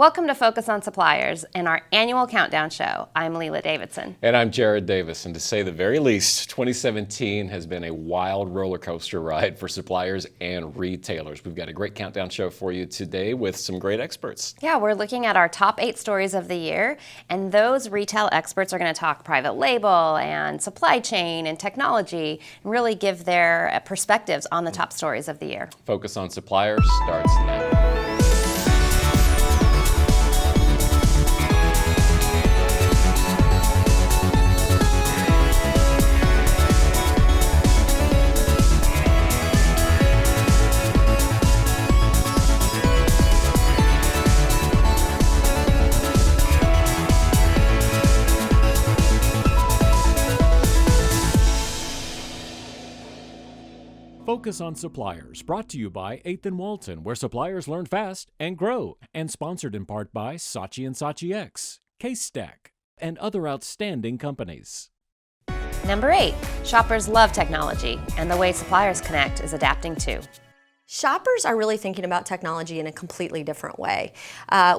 Welcome to Focus on Suppliers and our annual countdown show. I'm Leela Davidson. And I'm Jared Davis. And to say the very least, 2017 has been a wild roller coaster ride for suppliers and retailers. We've got a great countdown show for you today with some great experts. Yeah, we're looking at our top 8 stories of the year, and those retail experts are going to talk private label and supply chain and technology and really give their perspectives on the top stories of the year. Focus on Suppliers starts now. Focus on Suppliers, brought to you by 8th and Walton, where suppliers learn fast and grow, and sponsored in part by Saatchi & Saatchi X, CaseStack, and other outstanding companies. Number 8, shoppers love technology, and the way suppliers connect is adapting too. Shoppers are really thinking about technology in a completely different way.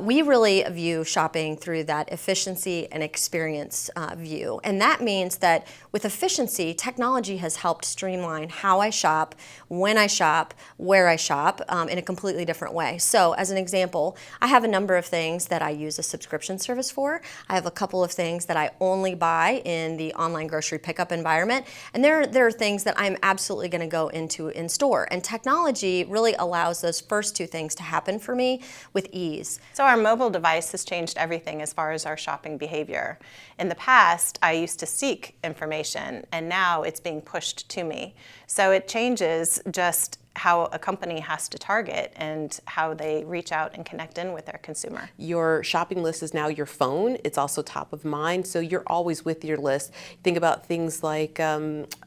We really view shopping through that efficiency and experience view. And that means that with efficiency, technology has helped streamline how I shop, when I shop, where I shop in a completely different way. So as an example, I have a number of things that I use a subscription service for. I have a couple of things that I only buy in the online grocery pickup environment. And there are things that I'm absolutely going to go into in store. And technology really allows those first two things to happen for me with ease. So our mobile device has changed everything as far as our shopping behavior. In the past, I used to seek information, and now it's being pushed to me. So it changes just how a company has to target and how they reach out and connect in with their consumer. Your shopping list is now your phone. It's also top of mind, so you're always with your list. Think about things like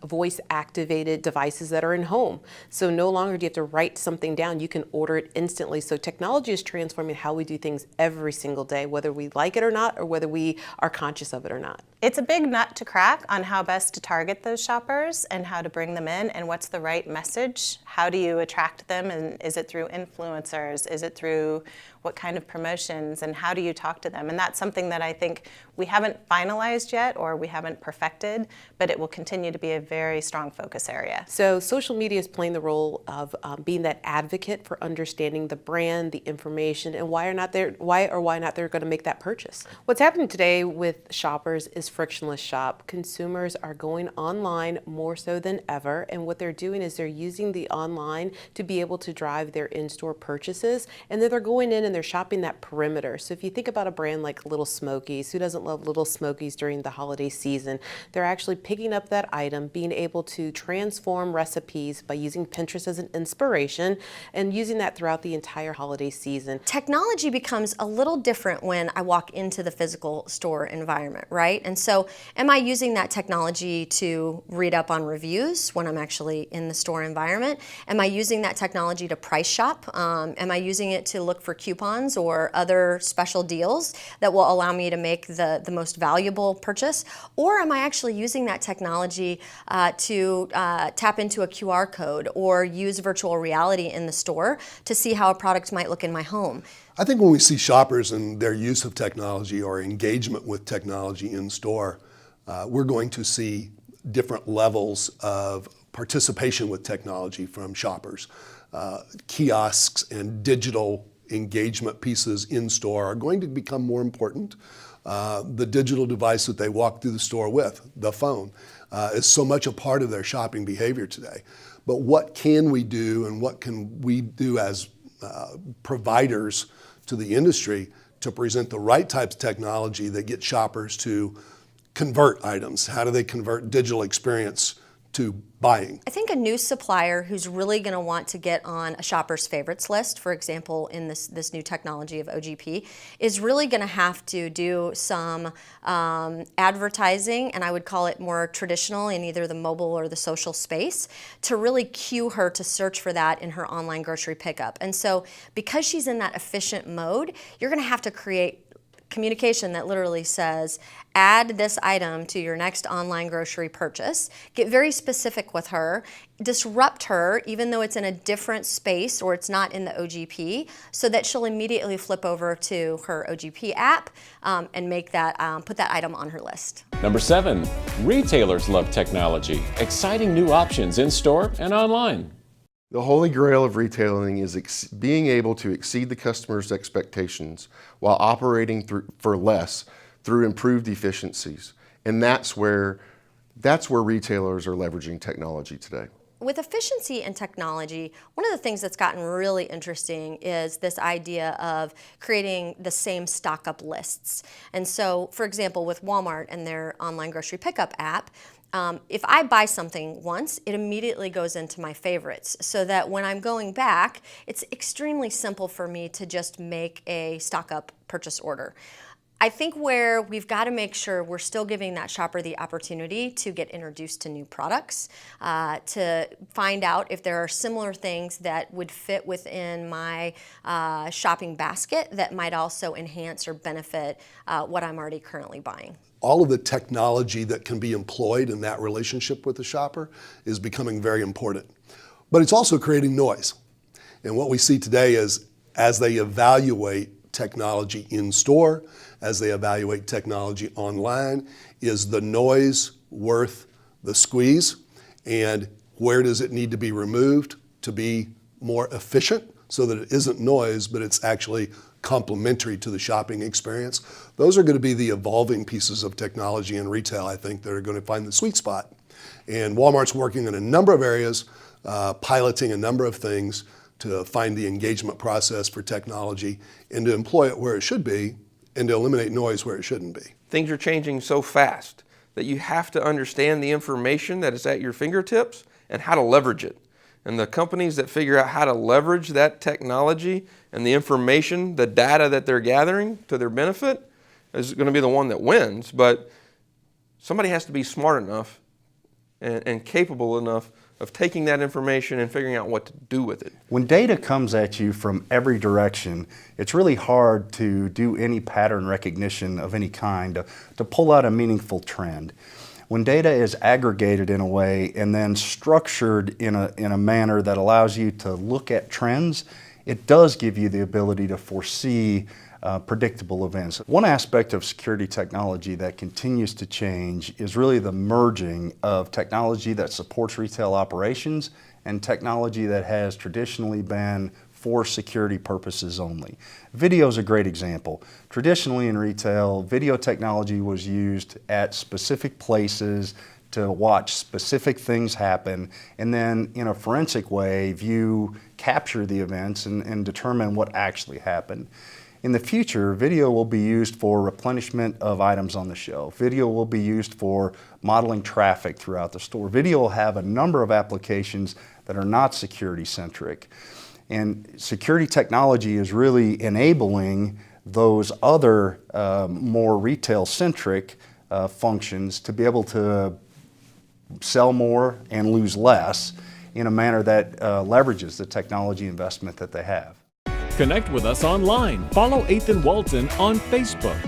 voice-activated devices that are in home. So no longer do you have to write something down, you can order it instantly. So technology is transforming how we do things every single day, whether we like it or not, or whether we are conscious of it or not. It's a big nut to crack on how best to target those shoppers and how to bring them in and what's the right message. How do you attract them, and is it through influencers? Is it through what kind of promotions, and how do you talk to them? And that's something that I think we haven't finalized yet or we haven't perfected, but it will continue to be a very strong focus area. So social media is playing the role of being that advocate for understanding the brand, the information, and why or not they're going to make that purchase. What's happening today with shoppers is frictionless shop. Consumers are going online more so than ever, and what they're doing is they're using the online to be able to drive their in-store purchases, and then they're going in and they're shopping that perimeter. So if you think about a brand like Little Smokies, who doesn't love Little Smokies during the holiday season? They're actually picking up that item, being able to transform recipes by using Pinterest as an inspiration and using that throughout the entire holiday season. Technology becomes a little different when I walk into the physical store environment, right? And so am I using that technology to read up on reviews when I'm actually in the store environment? Am I using that technology to price shop? Am I using it to look for coupons or other special deals that will allow me to make the most valuable purchase? Or am I actually using that technology to tap into a QR code or use virtual reality in the store to see how a product might look in my home? I think when we see shoppers and their use of technology or engagement with technology in store, we're going to see different levels of participation with technology from shoppers. Kiosks and digital engagement pieces in store are going to become more important. The digital device that they walk through the store with, the phone, is so much a part of their shopping behavior today. But what can we do, and what can we do as providers to the industry to present the right types of technology that get shoppers to convert items? How do they convert digital experience to buying? I think a new supplier who's really going to want to get on a shopper's favorites list, for example, in this new technology of OGP, is really going to have to do some advertising, and I would call it more traditional in either the mobile or the social space, to really cue her to search for that in her online grocery pickup. And so because she's in that efficient mode, you're going to have to create communication that literally says, add this item to your next online grocery purchase. Get very specific with her. Disrupt her, even though it's in a different space or it's not in the OGP, so that she'll immediately flip over to her OGP app and make that, put that item on her list. Number 7, retailers love technology. Exciting new options in store and online. The holy grail of retailing is being able to exceed the customer's expectations while operating for less through improved efficiencies. And that's where retailers are leveraging technology today. With efficiency and technology, one of the things that's gotten really interesting is this idea of creating the same stock up lists. And so, for example, with Walmart and their online grocery pickup app, if I buy something once, it immediately goes into my favorites, so that when I'm going back, it's extremely simple for me to just make a stock up purchase order. I think where we've got to make sure we're still giving that shopper the opportunity to get introduced to new products, to find out if there are similar things that would fit within my shopping basket that might also enhance or benefit what I'm already currently buying. All of the technology that can be employed in that relationship with the shopper is becoming very important. But it's also creating noise. And what we see today is, as they evaluate technology in store, as they evaluate technology online, is the noise worth the squeeze? And where does it need to be removed to be more efficient so that it isn't noise, but it's actually complementary to the shopping experience? Those are going to be the evolving pieces of technology in retail, I think, that are going to find the sweet spot. And Walmart's working in a number of areas, piloting a number of things to find the engagement process for technology and to employ it where it should be and to eliminate noise where it shouldn't be. Things are changing so fast that you have to understand the information that is at your fingertips and how to leverage it. And the companies that figure out how to leverage that technology and the information, the data that they're gathering to their benefit, is going to be the one that wins. But somebody has to be smart enough and capable enough of taking that information and figuring out what to do with it. When data comes at you from every direction, it's really hard to do any pattern recognition of any kind, to pull out a meaningful trend. When data is aggregated in a way and then structured in a manner that allows you to look at trends, it does give you the ability to foresee predictable events. One aspect of security technology that continues to change is really the merging of technology that supports retail operations and technology that has traditionally been for security purposes only. Video is a great example. Traditionally in retail, video technology was used at specific places to watch specific things happen, and then in a forensic way, capture the events and determine what actually happened. In the future, video will be used for replenishment of items on the shelf. Video will be used for modeling traffic throughout the store. Video will have a number of applications that are not security-centric. And security technology is really enabling those other more retail-centric functions to be able to sell more and lose less in a manner that leverages the technology investment that they have. Connect with us online. Follow 8th and Walton on Facebook.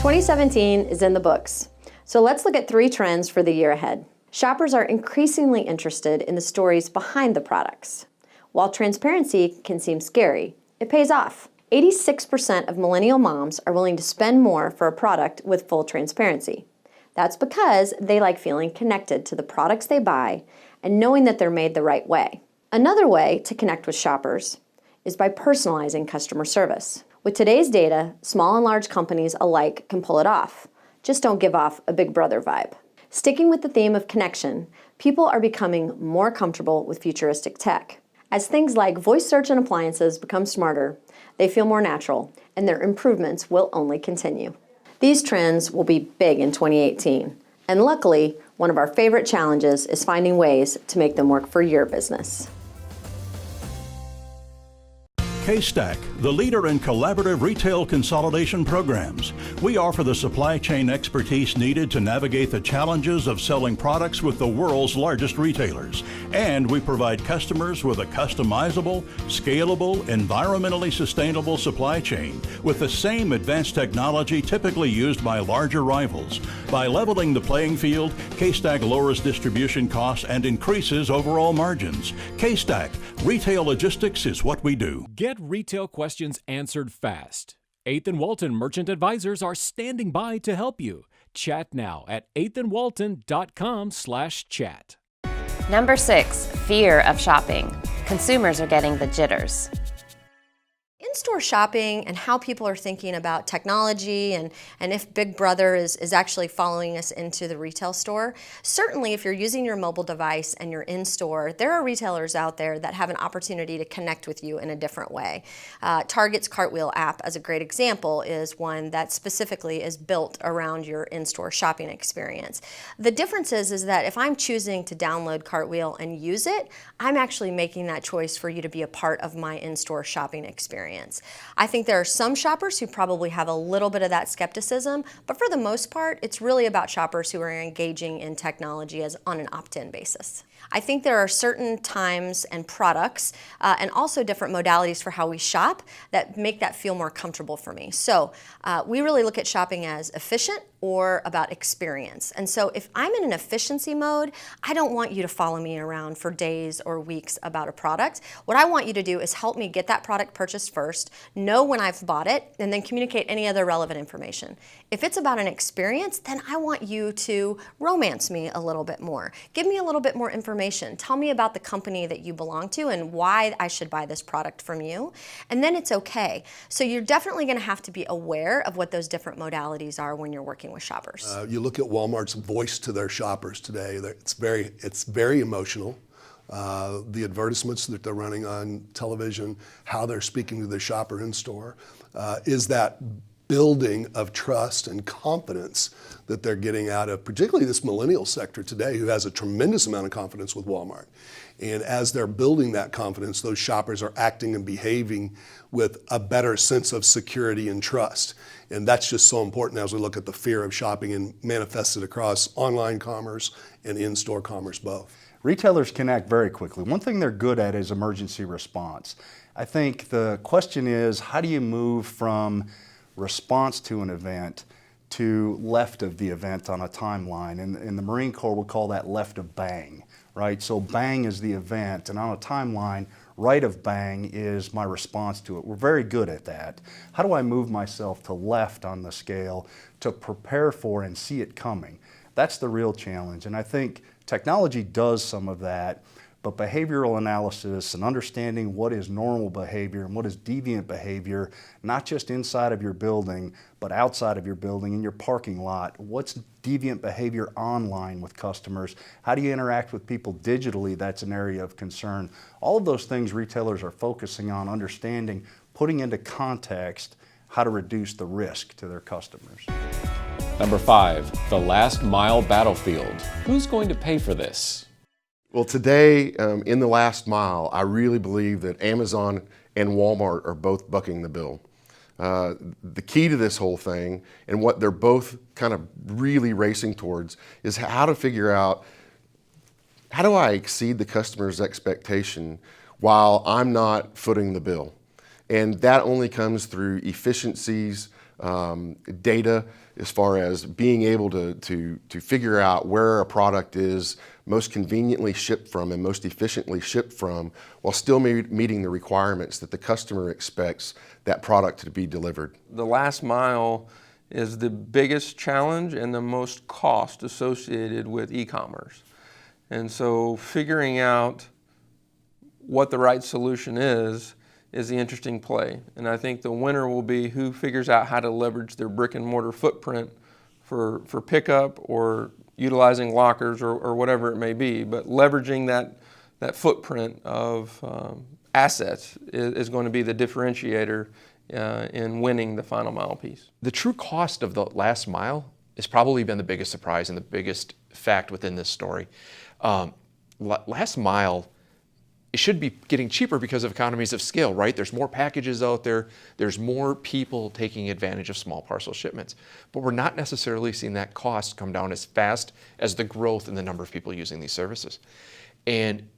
"2017 is in the books. So let's look at 3 trends for the year ahead. Shoppers are increasingly interested in the stories behind the products. While transparency can seem scary, it pays off. 86% of millennial moms are willing to spend more for a product with full transparency. That's because they like feeling connected to the products they buy and knowing that they're made the right way. Another way to connect with shoppers is by personalizing customer service. With today's data, small and large companies alike can pull it off. Just don't give off a Big Brother vibe. Sticking with the theme of connection, people are becoming more comfortable with futuristic tech. As things like voice search and appliances become smarter, they feel more natural, and their improvements will only continue. These trends will be big in 2018, and luckily, one of our favorite challenges is finding ways to make them work for your business. K-Stack, the leader in collaborative retail consolidation programs. We offer the supply chain expertise needed to navigate the challenges of selling products with the world's largest retailers. And we provide customers with a customizable, scalable, environmentally sustainable supply chain with the same advanced technology typically used by larger rivals. By leveling the playing field, K-Stack lowers distribution costs and increases overall margins. K-Stack, retail logistics is what we do. Get retail questions answered fast. 8th and Walton Merchant Advisors are standing by to help you. Chat now at 8thandwalton.com/chat. Number 6, fear of shopping. Consumers are getting the jitters. In-store shopping and how people are thinking about technology and if Big Brother is actually following us into the retail store. Certainly if you're using your mobile device and you're in-store, there are retailers out there that have an opportunity to connect with you in a different way. Target's Cartwheel app, as a great example, is one that specifically is built around your in-store shopping experience. The difference is that if I'm choosing to download Cartwheel and use it, I'm actually making that choice for you to be a part of my in-store shopping experience. I think there are some shoppers who probably have a little bit of that skepticism, but for the most part, it's really about shoppers who are engaging in technology as on an opt-in basis. I think there are certain times and products and also different modalities for how we shop that make that feel more comfortable for me. So we really look at shopping as efficient or about experience. And so if I'm in an efficiency mode, I don't want you to follow me around for days or weeks about a product. What I want you to do is help me get that product purchased first, know when I've bought it, and then communicate any other relevant information. If it's about an experience, then I want you to romance me a little bit more. Give me a little bit more information. Tell me about the company that you belong to and why I should buy this product from you. And then it's okay. So you're definitely going to have to be aware of what those different modalities are when you're working with shoppers. You look at Walmart's voice to their shoppers today. It's very emotional. The advertisements that they're running on television, how they're speaking to the shopper in store, is that building of trust and confidence that they're getting out of particularly this millennial sector today, who has a tremendous amount of confidence with Walmart. And as they're building that confidence, those shoppers are acting and behaving with a better sense of security and trust. And that's just so important as we look at the fear of shopping and manifested across online commerce and in-store commerce both. Retailers can act very quickly. One thing they're good at is emergency response. I think the question is, how do you move from response to an event to left of the event on a timeline? And the Marine Corps would call that left of bang, right? So bang is the event, and on a timeline, right of bang is my response to it. We're very good at that. How do I move myself to left on the scale to prepare for and see it coming? That's the real challenge, and I think technology does some of that, but behavioral analysis and understanding what is normal behavior and what is deviant behavior, not just inside of your building, but outside of your building, in your parking lot. What's deviant behavior online with customers? How do you interact with people digitally? That's an area of concern. All of those things retailers are focusing on understanding, putting into context how to reduce the risk to their customers. Number 5, the last mile battlefield. Who's going to pay for this? Well, today, in the last mile, I really believe that Amazon and Walmart are both bucking the bill. The key to this whole thing, and what they're both kind of really racing towards, is how to figure out, how do I exceed the customer's expectation while I'm not footing the bill? And that only comes through efficiencies, data, as far as being able to figure out where a product is most conveniently shipped from and most efficiently shipped from, while still meeting the requirements that the customer expects that product to be delivered. The last mile is the biggest challenge and the most cost associated with e-commerce. And so figuring out what the right solution is the interesting play. And I think the winner will be who figures out how to leverage their brick and mortar footprint for pickup or utilizing lockers or whatever it may be. But leveraging that footprint of assets is going to be the differentiator in winning the final mile piece. The true cost of the last mile has probably been the biggest surprise and the biggest fact within this story. Last mile it should be getting cheaper because of economies of scale, right? There's more packages out there. There's more people taking advantage of small parcel shipments. But we're not necessarily seeing that cost come down as fast as the growth in the number of people using these services. And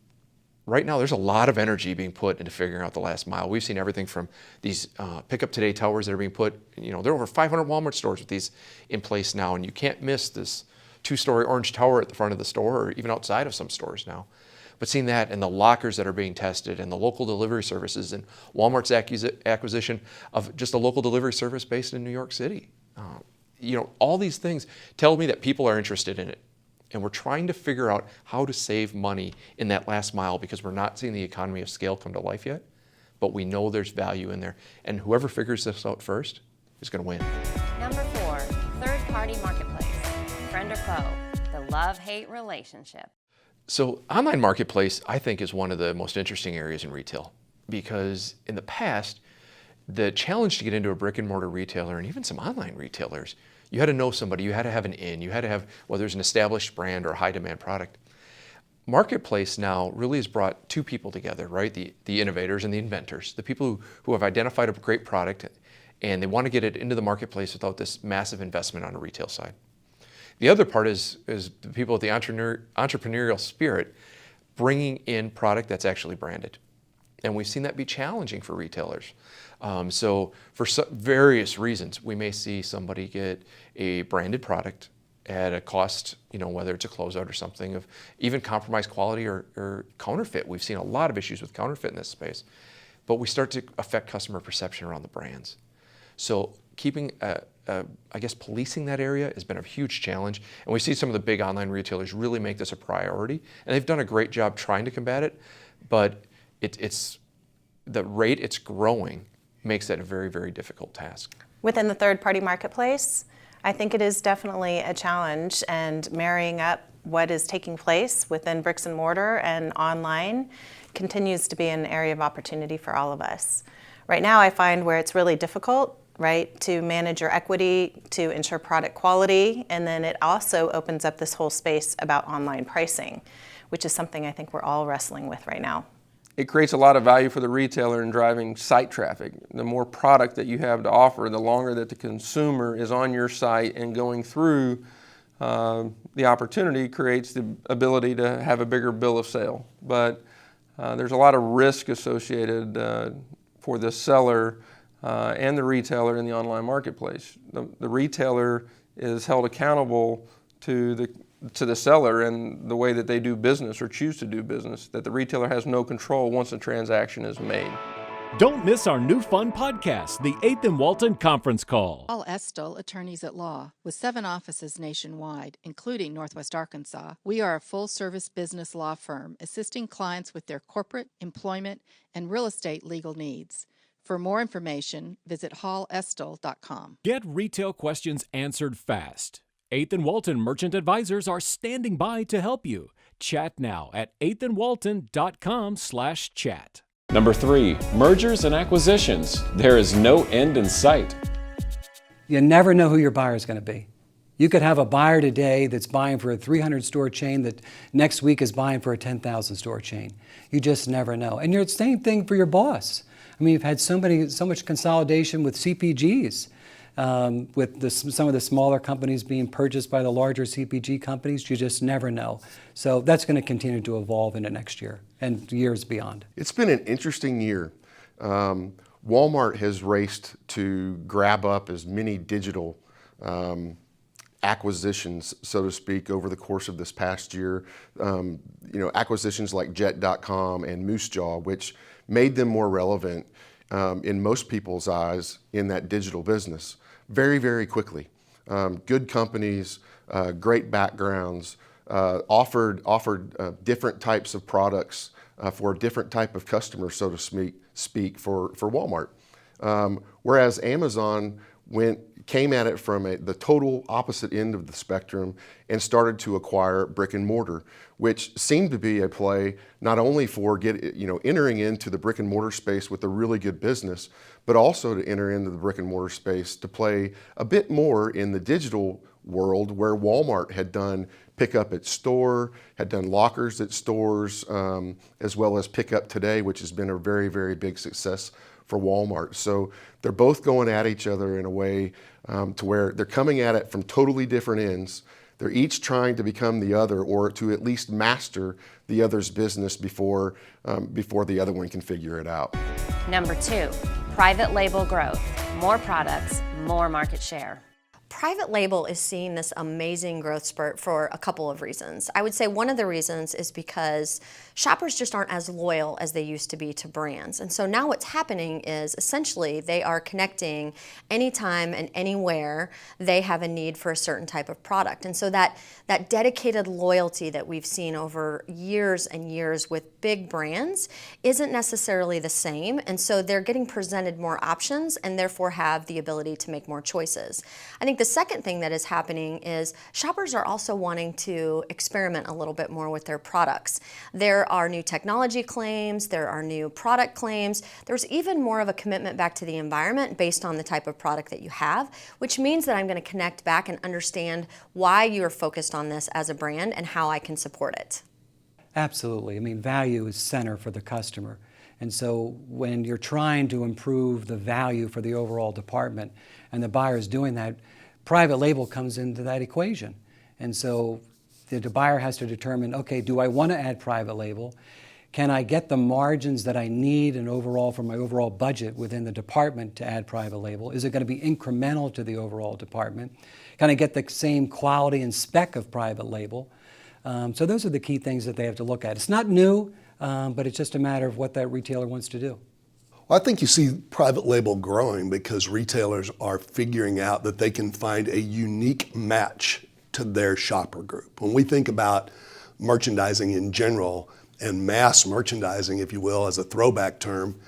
right now, there's a lot of energy being put into figuring out the last mile. We've seen everything from these Pick Up Today towers that are being put, there are over 500 Walmart stores with these in place now, and you can't miss this 2-story orange tower at the front of the store or even outside of some stores now. But seeing that and the lockers that are being tested and the local delivery services and Walmart's acquisition of just a local delivery service based in New York City. All these things tell me that people are interested in it. And we're trying to figure out how to save money in that last mile because we're not seeing the economy of scale come to life yet. But we know there's value in there. And whoever figures this out first is going to win. Number 4, third-party marketplace. Friend or foe, the love-hate relationship. So online marketplace, I think, is one of the most interesting areas in retail because in the past, the challenge to get into a brick and mortar retailer and even some online retailers, you had to know somebody, you had to have an in, you had to have, whether it's an established brand or a high demand product. Marketplace now really has brought two people together, right? The innovators and the inventors, the people who have identified a great product and they want to get it into the marketplace without this massive investment on a retail side. The other part is the people with the entrepreneurial spirit bringing in product that's actually branded. And we've seen that be challenging for retailers. So for various reasons, we may see somebody get a branded product at a cost, whether it's a closeout or something, of even compromised quality or counterfeit. We've seen a lot of issues with counterfeit in this space. But we start to affect customer perception around the brands. So keeping policing that area has been a huge challenge. And we see some of the big online retailers really make this a priority. And they've done a great job trying to combat it, but it's the rate it's growing makes that a very, very difficult task. Within the third-party marketplace, I think it is definitely a challenge, and marrying up what is taking place within bricks and mortar and online continues to be an area of opportunity for all of us. Right now, I find where it's really difficult, right, to manage your equity, to ensure product quality, and then it also opens up this whole space about online pricing, which is something I think we're all wrestling with right now. It creates a lot of value for the retailer in driving site traffic. The more product that you have to offer, the longer that the consumer is on your site and going through, the opportunity creates the ability to have a bigger bill of sale. But there's a lot of risk associated for the seller and the retailer in the online marketplace. The retailer is held accountable to the seller and the way that they do business or choose to do business, that the retailer has no control once the transaction is made. Don't miss our new fun podcast, the 8th and Walton Conference Call. Paul Estel, attorneys at law, with 7 offices nationwide, including Northwest Arkansas. We are a full-service business law firm assisting clients with their corporate, employment, and real estate legal needs. For more information, visit hallestel.com. Get retail questions answered fast. 8th and Walton Merchant Advisors are standing by to help you. Chat now at 8thandwalton.com/chat. Number 3, mergers and acquisitions. There is no end in sight. You never know who your buyer is going to be. You could have a buyer today that's buying for a 300-store chain that next week is buying for a 10,000-store chain. You just never know. And it's the same thing for your boss. I mean, you've had so much consolidation with CPGs. With some of the smaller companies being purchased by the larger CPG companies, you just never know. So that's going to continue to evolve into next year and years beyond. It's been an interesting year. Walmart has raced to grab up as many digital acquisitions, so to speak, over the course of this past year. Acquisitions like Jet.com and Moosejaw, which made them more relevant in most people's eyes in that digital business very, very quickly. Good companies, great backgrounds, offered different types of products for a different type of customer, so to speak, for Walmart. Whereas Amazon came at it from the total opposite end of the spectrum and started to acquire brick and mortar, which seemed to be a play not only for entering into the brick and mortar space with a really good business, but also to enter into the brick and mortar space to play a bit more in the digital world where Walmart had done pick up at store, had done lockers at stores, as well as Pick Up Today, which has been a very, very big success for Walmart. So they're both going at each other in a way to where they're coming at it from totally different ends. They're each trying to become the other, or to at least master the other's business before the other one can figure it out. Number 2, private label growth. More products, more market share. Private label is seeing this amazing growth spurt for a couple of reasons. I would say one of the reasons is because shoppers just aren't as loyal as they used to be to brands. And so now what's happening is essentially they are connecting anytime and anywhere they have a need for a certain type of product. And so that dedicated loyalty that we've seen over years and years with big brands isn't necessarily the same. And so they're getting presented more options and therefore have the ability to make more choices. I think the second thing that is happening is shoppers are also wanting to experiment a little bit more with their products. There are new technology claims, there are new product claims, there's even more of a commitment back to the environment based on the type of product that you have, which means that I'm going to connect back and understand why you're focused on this as a brand and how I can support it. Absolutely. I mean, value is center for the customer. And so when you're trying to improve the value for the overall department and the buyer is doing that, private label comes into that equation. And so the buyer has to determine, okay, do I want to add private label? Can I get the margins that I need and overall for my overall budget within the department to add private label? Is it going to be incremental to the overall department? Can I get the same quality and spec of private label? So those are the key things that they have to look at. It's not new, but it's just a matter of what that retailer wants to do. Well, I think you see private label growing because retailers are figuring out that they can find a unique match to their shopper group. When we think about merchandising in general and mass merchandising, if you will, as a throwback term,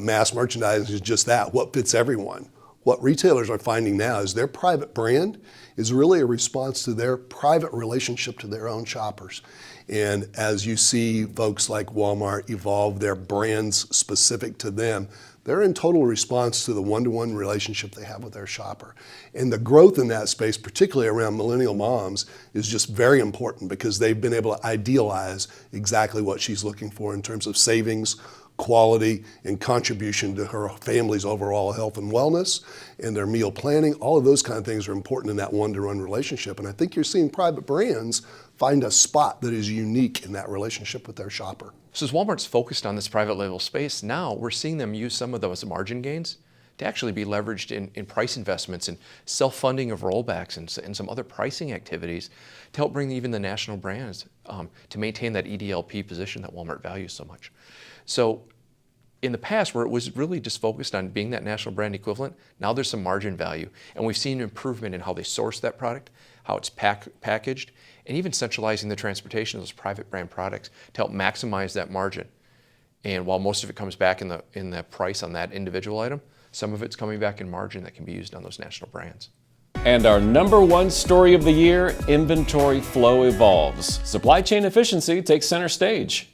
mass merchandising is just that, what fits everyone. What retailers are finding now is their private brand is really a response to their private relationship to their own shoppers. And as you see folks like Walmart evolve their brands specific to them, they're in total response to the one-to-one relationship they have with their shopper. And the growth in that space, particularly around millennial moms, is just very important because they've been able to idealize exactly what she's looking for in terms of savings, quality, and contribution to her family's overall health and wellness and their meal planning. All of those kind of things are important in that one-to-one relationship. And I think you're seeing private brands find a spot that is unique in that relationship with their shopper. So as Walmart's focused on this private label space, now we're seeing them use some of those margin gains to actually be leveraged in price investments and self-funding of rollbacks and some other pricing activities to help bring even the national brands to maintain that EDLP position that Walmart values so much. So in the past, where it was really just focused on being that national brand equivalent, now there's some margin value. And we've seen improvement in how they source that product, how it's packaged, and even centralizing the transportation of those private brand products to help maximize that margin. And while most of it comes back in the price on that individual item, some of it's coming back in margin that can be used on those national brands. And our number one story of the year, inventory flow evolves. Supply chain efficiency takes center stage.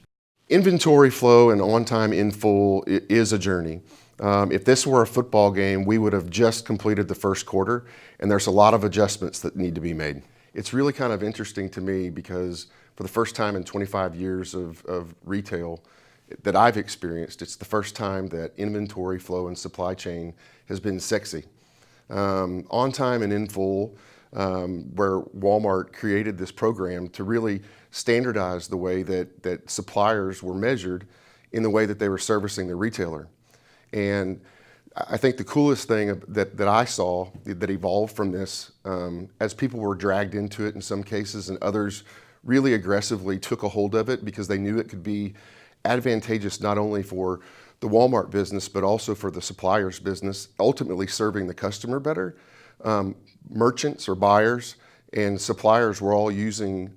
Inventory flow and on time in full is a journey. If this were a football game, we would have just completed the first quarter, and there's a lot of adjustments that need to be made. It's really kind of interesting to me because for the first time in 25 years of retail that I've experienced, it's the first time that inventory flow and supply chain has been sexy. On time and in full, where Walmart created this program to really standardize the way that suppliers were measured in the way that they were servicing the retailer. And I think the coolest thing that I saw that evolved from this, as people were dragged into it in some cases and others really aggressively took a hold of it because they knew it could be advantageous not only for the Walmart business but also for the supplier's business, ultimately serving the customer better. Merchants or buyers and suppliers were all using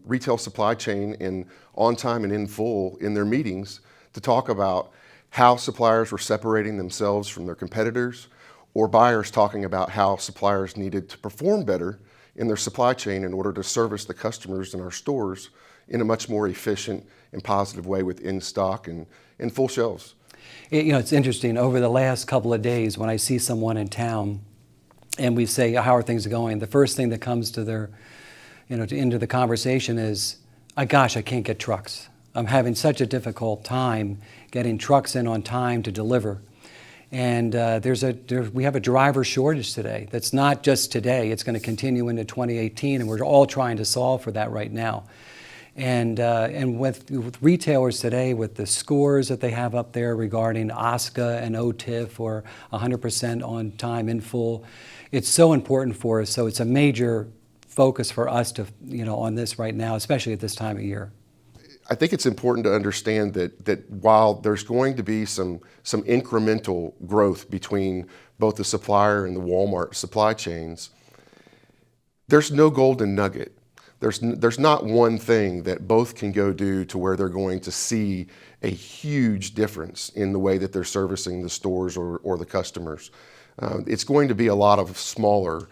retail supply chain and on time and in full in their meetings to talk about how suppliers were separating themselves from their competitors, or buyers talking about how suppliers needed to perform better in their supply chain in order to service the customers in our stores in a much more efficient and positive way with in-stock and full shelves. You know, it's interesting. Over the last couple of days, when I see someone in town and we say, how are things going? The first thing that comes to their into the conversation is, gosh, I can't get trucks. I'm having such a difficult time getting trucks in on time to deliver. And we have a driver shortage today. That's not just today. It's going to continue into 2018, and we're all trying to solve for that right now. And with retailers today, with the scores that they have up there regarding OSCA and OTIF, or 100% on time in full, it's so important for us. So it's a major focus for us to, on this right now, especially at this time of year. I think it's important to understand that while there's going to be some incremental growth between both the supplier and the Walmart supply chains, there's no golden nugget. There's not one thing that both can go do to where they're going to see a huge difference in the way that they're servicing the stores or the customers. It's going to be a lot of smaller,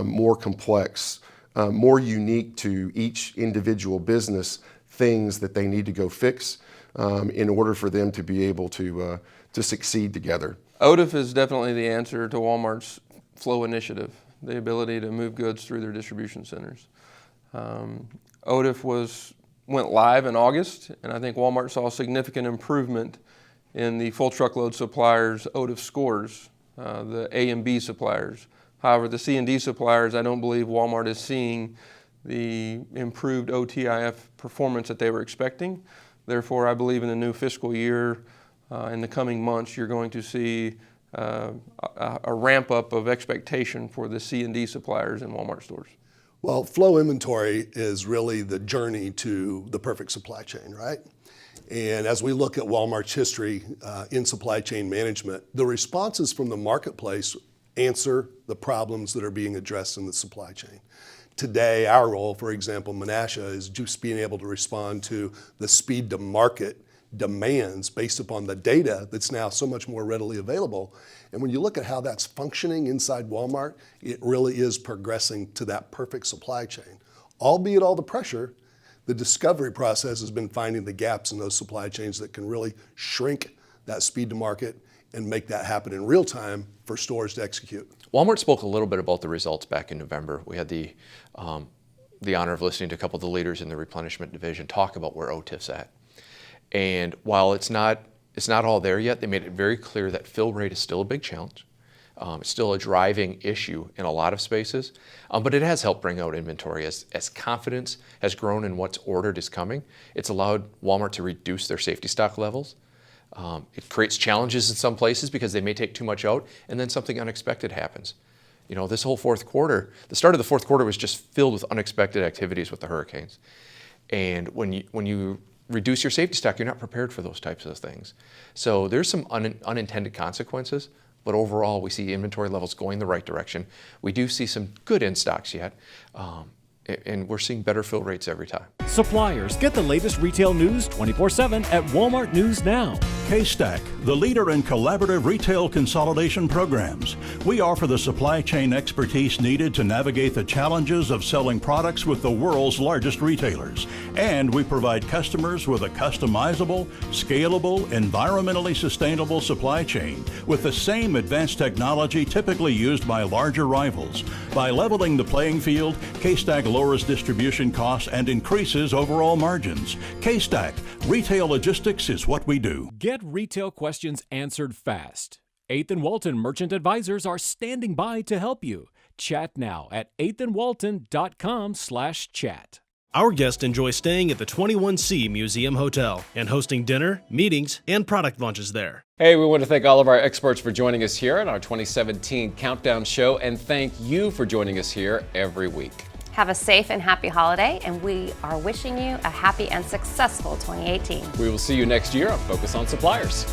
more complex, more unique to each individual business things that they need to go fix in order for them to be able to succeed together. OTIF is definitely the answer to Walmart's flow initiative, the ability to move goods through their distribution centers. OTIF went live in August, and I think Walmart saw a significant improvement in the full truckload suppliers' OTIF scores, the A and B suppliers. However, the C and D suppliers, I don't believe Walmart is seeing the improved OTIF performance that they were expecting. Therefore, I believe in the new fiscal year, in the coming months, you're going to see a ramp up of expectation for the C and D suppliers in Walmart stores. Well, flow inventory is really the journey to the perfect supply chain, right? And as we look at Walmart's history in supply chain management, the responses from the marketplace answer the problems that are being addressed in the supply chain. Today, our role, for example, Menasha, is just being able to respond to the speed to market demands based upon the data that's now so much more readily available. And when you look at how that's functioning inside Walmart, it really is progressing to that perfect supply chain. Albeit all the pressure, the discovery process has been finding the gaps in those supply chains that can really shrink that speed to market and make that happen in real time for stores to execute. Walmart spoke a little bit about the results back in November. We had the honor of listening to a couple of the leaders in the replenishment division talk about where OTIF's at. And while it's not all there yet, they made it very clear that fill rate is still a big challenge. It's still a driving issue in a lot of spaces, but it has helped bring out inventory. As confidence has grown in what's ordered is coming, it's allowed Walmart to reduce their safety stock levels. It creates challenges in some places because they may take too much out and then something unexpected happens. This whole fourth quarter, the start of the fourth quarter was just filled with unexpected activities with the hurricanes. And when you reduce your safety stock, you're not prepared for those types of things. So there's some unintended consequences, but overall we see inventory levels going the right direction. We do see some good in stocks yet, and we're seeing better fill rates every time. Suppliers, get the latest retail news 24/7 at Walmart News Now. K-Stack, the leader in collaborative retail consolidation programs. We offer the supply chain expertise needed to navigate the challenges of selling products with the world's largest retailers. And we provide customers with a customizable, scalable, environmentally sustainable supply chain with the same advanced technology typically used by larger rivals. By leveling the playing field, K-Stack lowers distribution costs and increases overall margins. K-Stack, retail logistics is what we do. Get retail questions answered fast. 8th and Walton Merchant Advisors are standing by to help you. Chat now at 8thandwalton.com/chat. Our guests enjoy staying at the 21C Museum Hotel and hosting dinner, meetings, and product launches there. Hey, we want to thank all of our experts for joining us here on our 2017 Countdown Show, and thank you for joining us here every week. Have a safe and happy holiday, and we are wishing you a happy and successful 2018. We will see you next year on Focus on Suppliers.